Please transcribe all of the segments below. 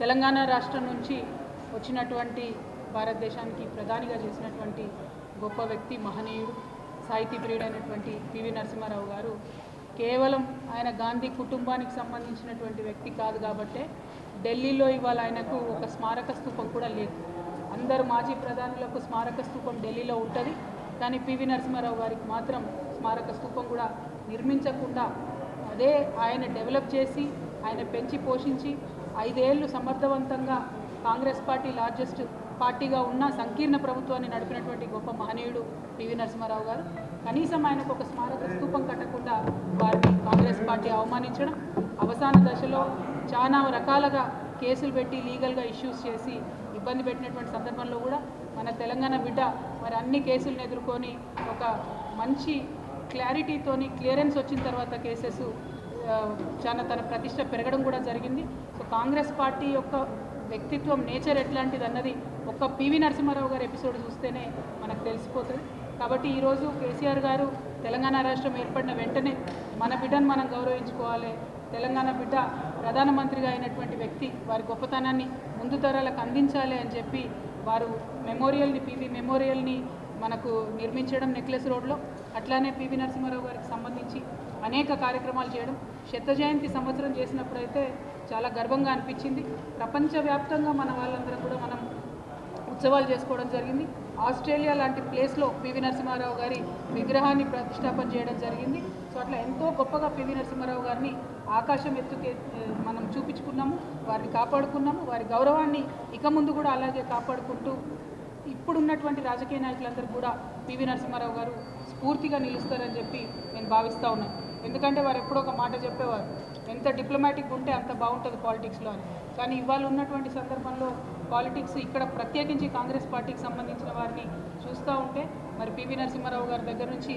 తెలంగాణ రాష్ట్రం నుంచి వచ్చినటువంటి భారతదేశానికి ప్రధానిగా చేసినటువంటి గొప్ప వ్యక్తి, మహనీయుడు, సాహితీ ప్రియుడైనటువంటి పివి నరసింహారావు గారు కేవలం ఆయన గాంధీ కుటుంబానికి సంబంధించినటువంటి వ్యక్తి కాదు కాబట్టే ఢిల్లీలో ఇవాళ ఆయనకు ఒక స్మారక స్తూపం కూడా లేదు. అందరు మాజీ ప్రధానులకు స్మారక స్తూపం ఢిల్లీలో ఉంటుంది, కానీ పివి నరసింహారావు గారికి మాత్రం స్మారక స్తూపం కూడా నిర్మించకుండా అదే ఆయన డెవలప్ చేసి ఆయన పెంచి పోషించి 5 ఏళ్ళు సమర్థవంతంగా కాంగ్రెస్ పార్టీ లార్జెస్ట్ పార్టీగా ఉన్న సంకీర్ణ ప్రభుత్వాన్ని నడిపినటువంటి గొప్ప మహనీయుడు పివి నరసింహారావు గారు. కనీసం ఆయనకు ఒక స్మారక స్తూపం కట్టకుండా వారిని కాంగ్రెస్ పార్టీ అవమానించడం, అవసాన దశలో చాలా రకాలుగా కేసులు పెట్టి లీగల్గా ఇష్యూస్ చేసి ఇబ్బంది పెట్టినటువంటి సందర్భంలో కూడా మన తెలంగాణ బిడ్డ మరి అన్ని కేసులను ఎదుర్కొని ఒక మంచి క్లారిటీతోని క్లియరెన్స్ వచ్చిన తర్వాత కేసెస్ చాలా తన ప్రతిష్ట పెరగడం కూడా జరిగింది. సో కాంగ్రెస్ పార్టీ యొక్క వ్యక్తిత్వం, నేచర్ ఎట్లాంటిది అన్నది ఒక్క పివి నరసింహారావు గారి ఎపిసోడ్ చూస్తేనే మనకు తెలిసిపోతుంది. కాబట్టి ఈరోజు కేసీఆర్ గారు తెలంగాణ రాష్ట్రం ఏర్పడిన వెంటనే మన బిడ్డను మనం గౌరవించుకోవాలి, తెలంగాణ బిడ్డ ప్రధానమంత్రిగా అయినటువంటి వ్యక్తి వారి గొప్పతనాన్ని ముందు తరాలకు అందించాలి అని చెప్పి వారు మెమోరియల్ని, పివి మెమోరియల్ని మనకు నిర్మించడం నెక్లెస్ రోడ్లో, అట్లానే పివి నరసింహారావు గారికి సంబంధించి అనేక కార్యక్రమాలు చేయడం. శత జయంతి సంవత్సరం చేసినప్పుడైతే చాలా గర్వంగా అనిపించింది. ప్రపంచవ్యాప్తంగా మన వాళ్ళందరం కూడా మనం ఉత్సవాలు చేసుకోవడం జరిగింది. ఆస్ట్రేలియా లాంటి ప్లేస్లో పివి నరసింహారావు గారి విగ్రహాన్ని ప్రతిష్టాపన చేయడం జరిగింది. సో అట్లా ఎంతో గొప్పగా పివి నరసింహారావు గారిని ఆకాశం ఎత్తుకే మనం చూపించుకున్నాము, వారిని కాపాడుకున్నాము. వారి గౌరవాన్ని ఇక ముందు కూడా అలాగే కాపాడుకుంటూ ఇప్పుడున్నటువంటి రాజకీయ నాయకులందరూ కూడా పివి నరసింహారావు గారు స్ఫూర్తిగా నిలుస్తారని చెప్పి నేను భావిస్తూ ఉన్నాను. ఎందుకంటే వారు ఎప్పుడో ఒక మాట చెప్పేవారు, ఎంత డిప్లొమాటిక్ ఉంటే అంత బాగుంటుంది పాలిటిక్స్లో అని. కానీ ఇవాళ ఉన్నటువంటి సందర్భంలో పాలిటిక్స్ ఇక్కడ ప్రత్యేకించి కాంగ్రెస్ పార్టీకి సంబంధించిన వారిని చూస్తూ ఉంటే మరి పివి నరసింహారావు గారి దగ్గర నుంచి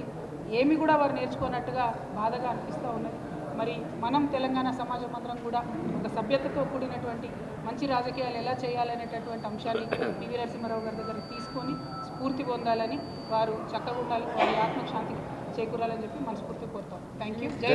ఏమి కూడా వారు నేర్చుకున్నట్టుగా బాధగా అనిపిస్తూ ఉన్నది. మరి మనం తెలంగాణ సమాజం అందరం కూడా ఒక సభ్యతతో కూడినటువంటి మంచి రాజకీయాలు ఎలా చేయాలనేటటువంటి అంశాన్ని పివి నరసింహారావు గారి దగ్గర తీసుకొని స్ఫూర్తి పొందాలని, వారు చక్కగా ఉండాలి, వారి ఆత్మకు శాంతి చేకూరాలని చెప్పి మనస్ఫూర్తి కోరుతాం. Thank you. జై